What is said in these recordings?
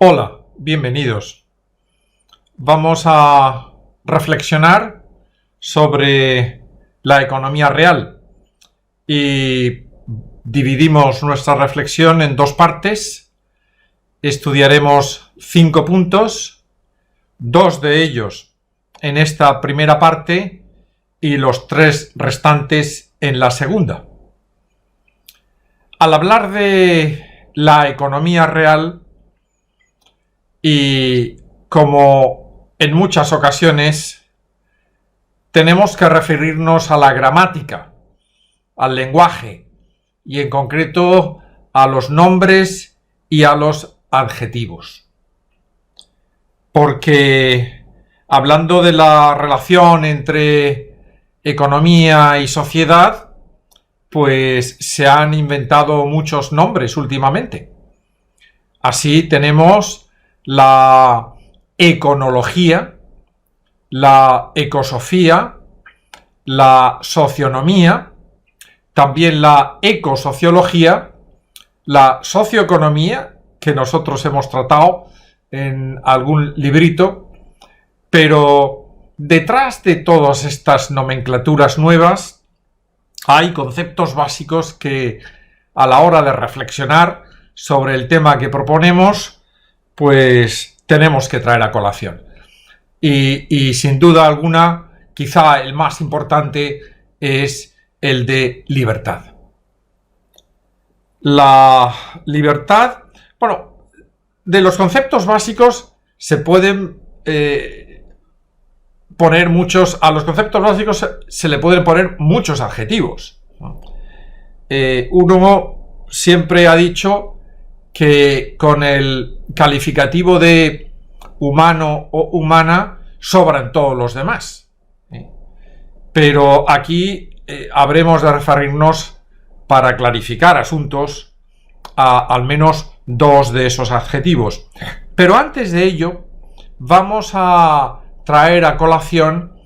Hola, bienvenidos. Vamos a reflexionar sobre la economía real y dividimos nuestra reflexión en dos partes. Estudiaremos 5 puntos, 2 de ellos en esta primera parte y los 3 restantes en la segunda. Al hablar de la economía real, y como en muchas ocasiones, tenemos que referirnos a la gramática, al lenguaje y en concreto a los nombres y a los adjetivos. Porque hablando de la relación entre economía y sociedad, pues se han inventado muchos nombres últimamente. Así tenemos la econología, la ecosofía, la socionomía, también la ecosociología, la socioeconomía, que nosotros hemos tratado en algún librito, pero detrás de todas estas nomenclaturas nuevas hay conceptos básicos que a la hora de reflexionar sobre el tema que proponemos, pues tenemos que traer a colación. Y sin duda alguna, quizá el más importante es el de libertad. La libertad, bueno, de los conceptos básicos se pueden poner muchos, a los conceptos básicos se le pueden poner muchos adjetivos. Uno siempre ha dicho que con el calificativo de humano o humana sobran todos los demás. Pero aquí habremos de referirnos, para clarificar asuntos, a al menos 2 de esos adjetivos. Pero antes de ello, vamos a traer a colación,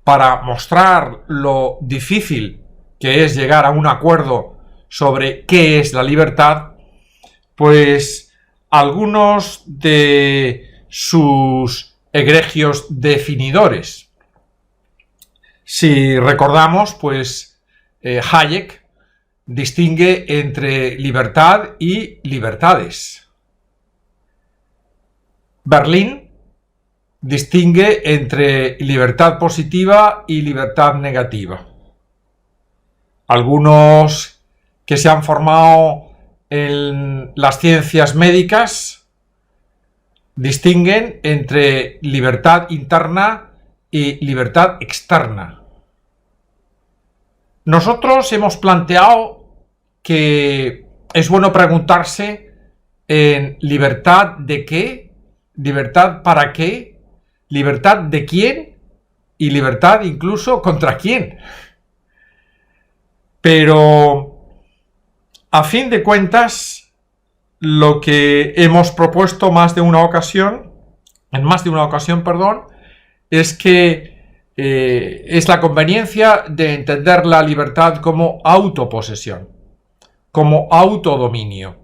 para mostrar lo difícil que es llegar a un acuerdo sobre qué es la libertad, pues algunos de sus egregios definidores. Si recordamos, pues Hayek distingue entre libertad y libertades. Berlín distingue entre libertad positiva y libertad negativa. Algunos que se han formado en las ciencias médicas distinguen entre libertad interna y libertad externa. Nosotros hemos planteado que es bueno preguntarse en libertad de qué, libertad para qué, libertad de quién y libertad incluso contra quién. Pero a fin de cuentas, lo que hemos propuesto en más de una ocasión, es que es la conveniencia de entender la libertad como autoposesión, como autodominio.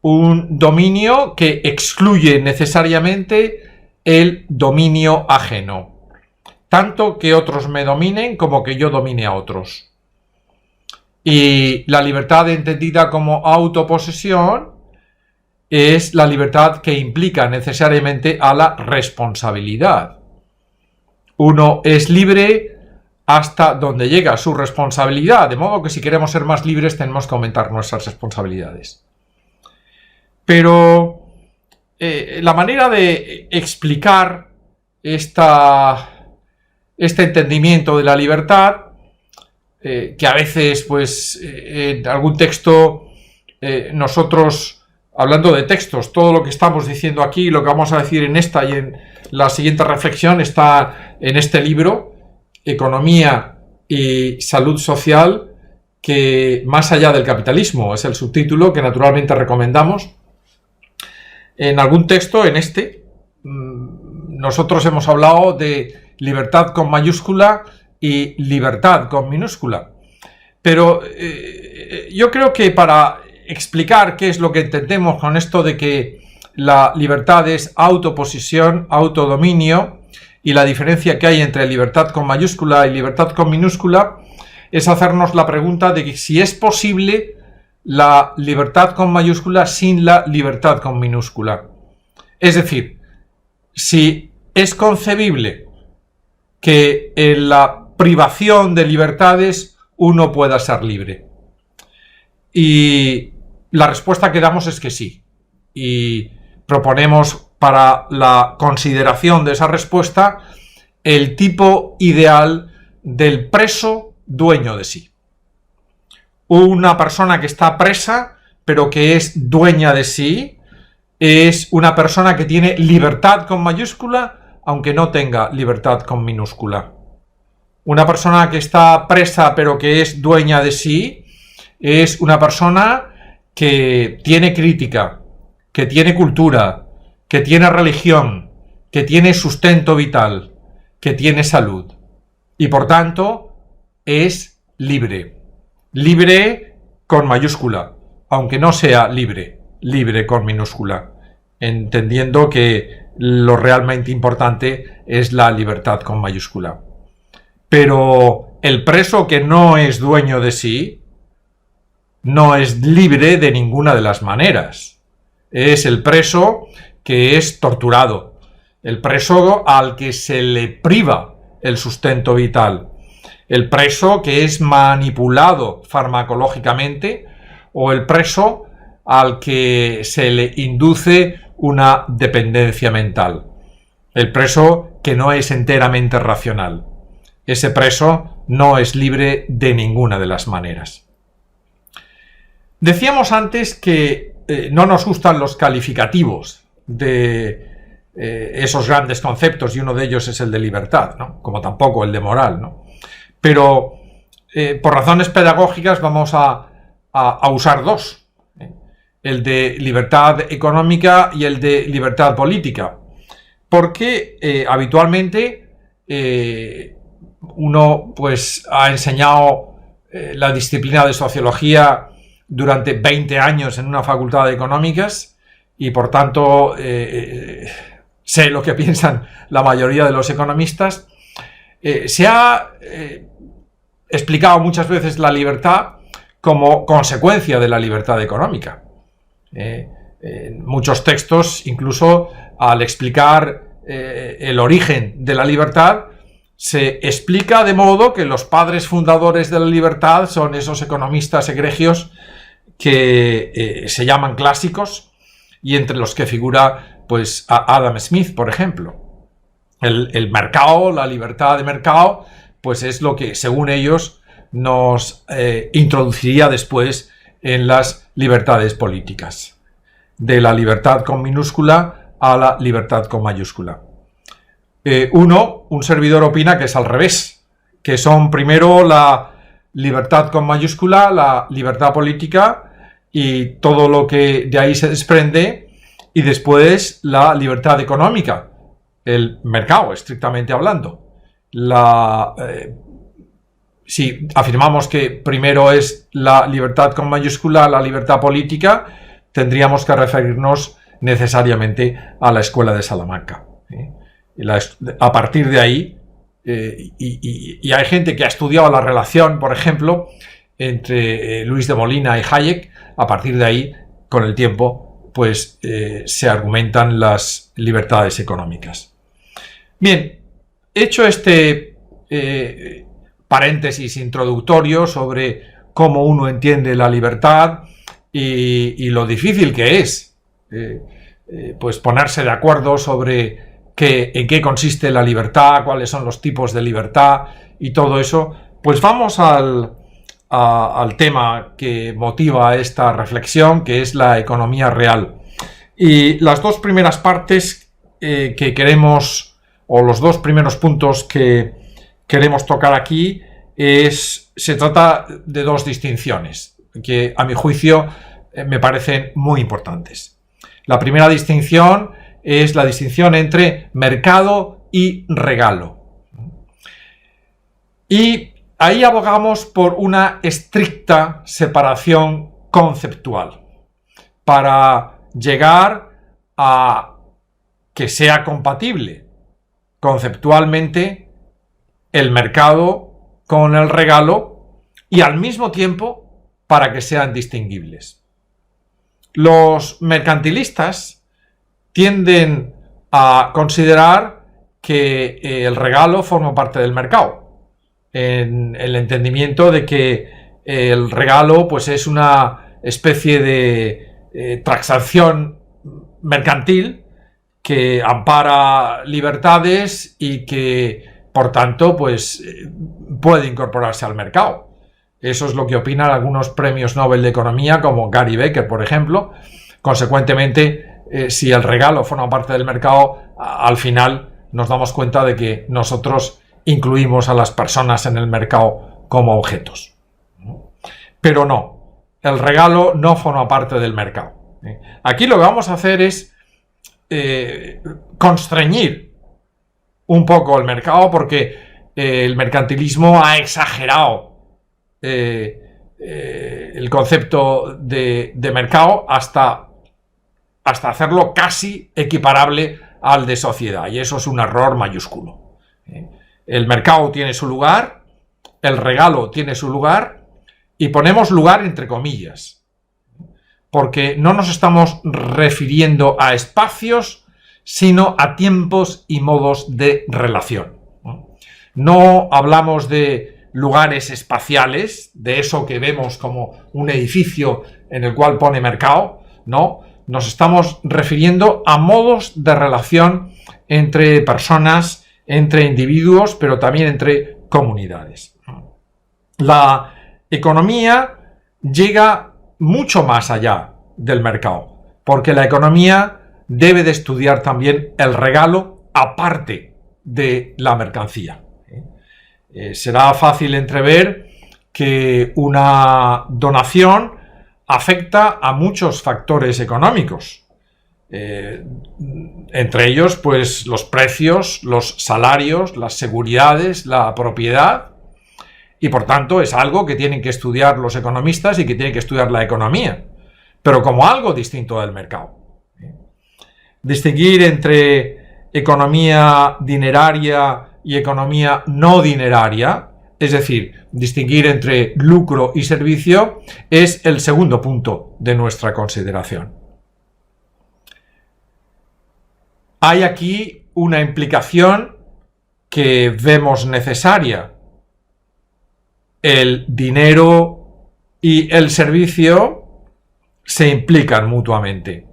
Un dominio que excluye necesariamente el dominio ajeno, tanto que otros me dominen como que yo domine a otros. Y la libertad entendida como autoposesión es la libertad que implica necesariamente a la responsabilidad. Uno es libre hasta donde llega su responsabilidad, de modo que si queremos ser más libres tenemos que aumentar nuestras responsabilidades. Pero la manera de explicar este entendimiento de la libertad, que a veces, pues, en algún texto, nosotros, hablando de textos, todo lo que estamos diciendo aquí, lo que vamos a decir en esta y en la siguiente reflexión, está en este libro, Economía y Salud Social, que más allá del capitalismo, es el subtítulo que naturalmente recomendamos. En algún texto, en este, nosotros hemos hablado de libertad con mayúscula y libertad con minúscula. Pero yo creo que para explicar qué es lo que entendemos con esto de que la libertad es autoposesión, autodominio, y la diferencia que hay entre libertad con mayúscula y libertad con minúscula es hacernos la pregunta de que si es posible la libertad con mayúscula sin la libertad con minúscula. Es decir, si es concebible que en la privación de libertades uno pueda ser libre. Y la respuesta que damos es que sí. Y proponemos para la consideración de esa respuesta el tipo ideal del preso dueño de sí. Una persona que está presa, pero que es dueña de sí, es una persona que tiene libertad con mayúscula, aunque no tenga libertad con minúscula. Una persona que está presa, pero que es dueña de sí, es una persona que tiene crítica, que tiene cultura, que tiene religión, que tiene sustento vital, que tiene salud. Y por tanto, es libre. Libre con mayúscula, aunque no sea libre, libre con minúscula, entendiendo que lo realmente importante es la libertad con mayúscula. Pero el preso que no es dueño de sí, no es libre de ninguna de las maneras. Es el preso que es torturado, el preso al que se le priva el sustento vital, el preso que es manipulado farmacológicamente o el preso al que se le induce una dependencia mental, el preso que no es enteramente racional. Ese preso no es libre de ninguna de las maneras. Decíamos antes que no nos gustan los calificativos de esos grandes conceptos, y uno de ellos es el de libertad, ¿no? Como tampoco el de moral, ¿no? Pero por razones pedagógicas vamos a usar dos, el de libertad económica y el de libertad política, porque habitualmente uno pues ha enseñado la disciplina de sociología durante 20 años en una facultad de económicas y por tanto sé lo que piensan la mayoría de los economistas. Se ha explicado muchas veces la libertad como consecuencia de la libertad económica. En muchos textos, incluso al explicar el origen de la libertad, se explica de modo que los padres fundadores de la libertad son esos economistas egregios que se llaman clásicos y entre los que figura pues a Adam Smith, por ejemplo. El mercado, la libertad de mercado, pues es lo que, según ellos, nos introduciría después en las libertades políticas. De la libertad con minúscula a la libertad con mayúscula. Un servidor opina que es al revés, que son primero la libertad con mayúscula, la libertad política y todo lo que de ahí se desprende, y después la libertad económica, el mercado, estrictamente hablando. Si afirmamos que primero es la libertad con mayúscula, la libertad política, tendríamos que referirnos necesariamente a la escuela de Salamanca. A partir de ahí, y hay gente que ha estudiado la relación, por ejemplo, entre Luis de Molina y Hayek. A partir de ahí, con el tiempo, pues se argumentan las libertades económicas. Bien, hecho este paréntesis introductorio sobre cómo uno entiende la libertad y lo difícil que es pues ponerse de acuerdo sobre en qué consiste la libertad, cuáles son los tipos de libertad y todo eso, pues vamos al tema que motiva esta reflexión, que es la economía real. Y las dos primeras partes que queremos, o los dos primeros puntos que queremos tocar aquí, se trata de dos distinciones que a mi juicio me parecen muy importantes. La primera distinción es la distinción entre mercado y regalo. Y ahí abogamos por una estricta separación conceptual para llegar a que sea compatible conceptualmente el mercado con el regalo y al mismo tiempo para que sean distinguibles. Los mercantilistas tienden a considerar que el regalo forma parte del mercado, en el entendimiento de que el regalo pues es una especie de transacción mercantil que ampara libertades y que por tanto pues puede incorporarse al mercado. Eso es lo que opinan algunos premios Nobel de Economía como Gary Becker, por ejemplo. Consecuentemente, si el regalo forma parte del mercado, al final nos damos cuenta de que nosotros incluimos a las personas en el mercado como objetos. Pero no, el regalo no forma parte del mercado. Aquí lo que vamos a hacer es constreñir un poco el mercado, porque el mercantilismo ha exagerado el concepto de mercado hasta hacerlo casi equiparable al de sociedad, y eso es un error mayúsculo. El mercado tiene su lugar, el regalo tiene su lugar, y ponemos lugar entre comillas, porque no nos estamos refiriendo a espacios, sino a tiempos y modos de relación. No hablamos de lugares espaciales, de eso que vemos como un edificio en el cual pone mercado, no, nos estamos refiriendo a modos de relación entre personas, entre individuos, pero también entre comunidades. La economía llega mucho más allá del mercado, porque la economía debe de estudiar también el regalo aparte de la mercancía. Será fácil entrever que una donación afecta a muchos factores económicos, entre ellos pues los precios, los salarios, las seguridades, la propiedad, y por tanto es algo que tienen que estudiar los economistas y que tiene que estudiar la economía, pero como algo distinto del mercado. Distinguir entre economía dineraria y economía no dineraria, es decir, distinguir entre lucro y servicio, es el segundo punto de nuestra consideración. Hay aquí una implicación que vemos necesaria. El dinero y el servicio se implican mutuamente.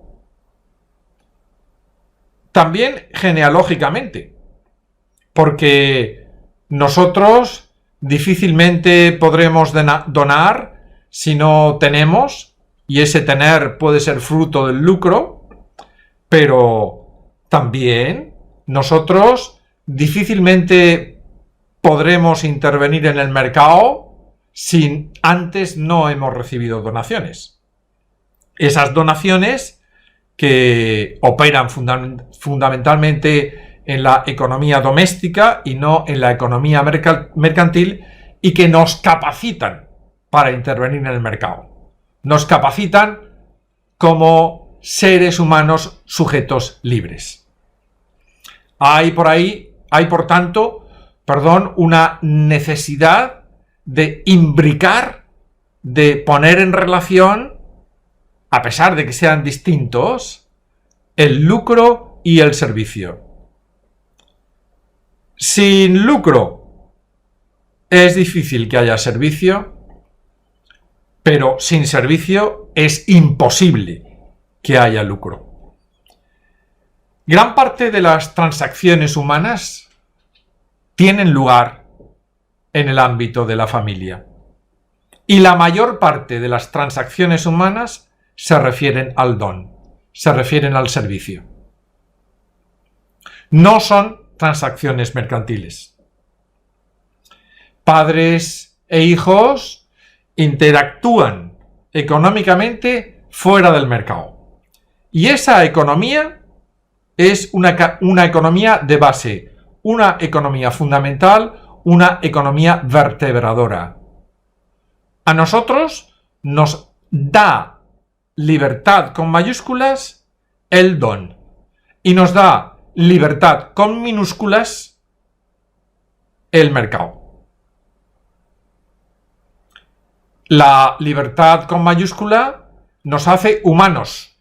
También genealógicamente, porque nosotros difícilmente podremos donar si no tenemos, y ese tener puede ser fruto del lucro, pero también nosotros difícilmente podremos intervenir en el mercado si antes no hemos recibido donaciones. Esas donaciones que operan fundamentalmente en la economía doméstica y no en la economía mercantil, y que nos capacitan para intervenir en el mercado. Nos capacitan como seres humanos sujetos libres. Hay por tanto, una necesidad de imbricar, de poner en relación, a pesar de que sean distintos, el lucro y el servicio. Sin lucro es difícil que haya servicio, pero sin servicio es imposible que haya lucro. Gran parte de las transacciones humanas tienen lugar en el ámbito de la familia, y la mayor parte de las transacciones humanas se refieren al don, se refieren al servicio. No son transacciones mercantiles. Padres e hijos interactúan económicamente fuera del mercado. Y esa economía es una economía de base, una economía fundamental, una economía vertebradora. A nosotros nos da libertad con mayúsculas el don, y nos da libertad con minúsculas el mercado. La libertad con mayúscula nos hace humanos,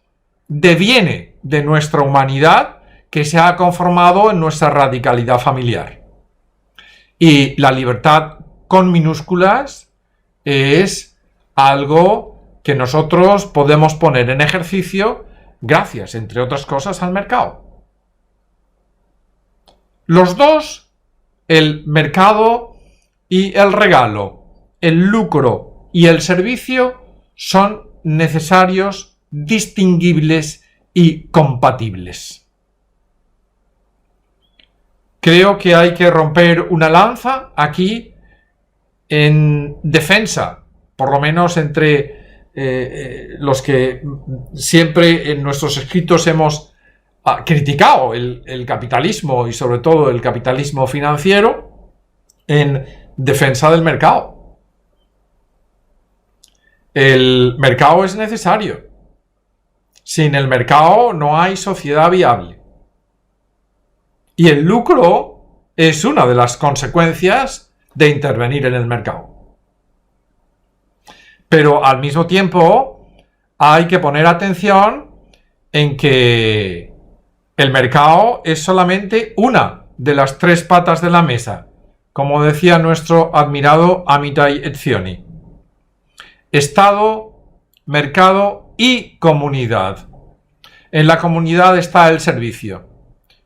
deviene de nuestra humanidad que se ha conformado en nuestra radicalidad familiar. Y la libertad con minúsculas es algo que nosotros podemos poner en ejercicio gracias, entre otras cosas, al mercado. Los dos, el mercado y el regalo, el lucro y el servicio, son necesarios, distinguibles y compatibles. Creo que hay que romper una lanza aquí en defensa, por lo menos entre los que siempre en nuestros escritos hemos criticado el capitalismo y sobre todo el capitalismo financiero, en defensa del mercado. El mercado es necesario. Sin el mercado no hay sociedad viable. Y el lucro es una de las consecuencias de intervenir en el mercado. Pero al mismo tiempo hay que poner atención en que el mercado es solamente una de las tres patas de la mesa, como decía nuestro admirado Amitai Etzioni. Estado, mercado y comunidad. En la comunidad está el servicio.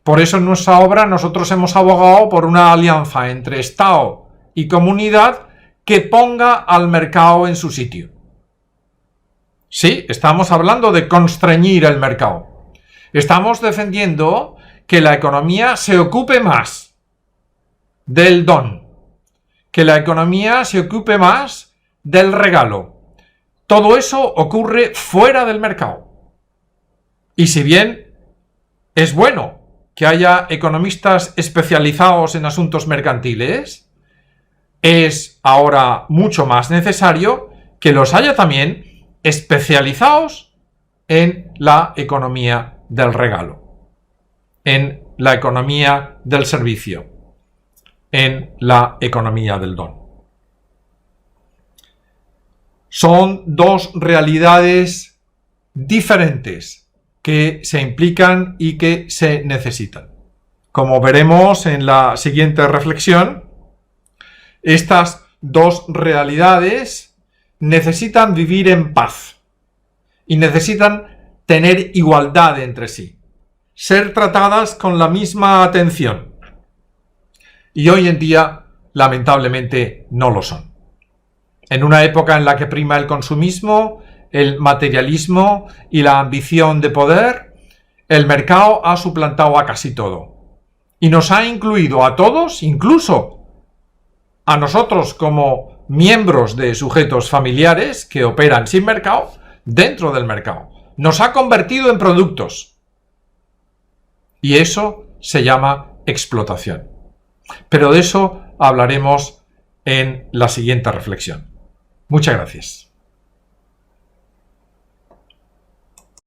Por eso en nuestra obra nosotros hemos abogado por una alianza entre Estado y comunidad que ponga al mercado en su sitio. Sí, estamos hablando de constreñir el mercado. Estamos defendiendo que la economía se ocupe más del don, que la economía se ocupe más del regalo. Todo eso ocurre fuera del mercado. Y si bien es bueno que haya economistas especializados en asuntos mercantiles, es ahora mucho más necesario que los haya también especializados en la economía del regalo, en la economía del servicio, en la economía del don. Son dos realidades diferentes que se implican y que se necesitan. Como veremos en la siguiente reflexión, estas dos realidades necesitan vivir en paz y necesitan tener igualdad entre sí, ser tratadas con la misma atención. Y hoy en día, lamentablemente, no lo son. En una época en la que prima el consumismo, el materialismo y la ambición de poder, el mercado ha suplantado a casi todo. Y nos ha incluido a todos, incluso a nosotros como miembros de sujetos familiares que operan sin mercado, dentro del mercado. Nos ha convertido en productos. Y eso se llama explotación. Pero de eso hablaremos en la siguiente reflexión. Muchas gracias.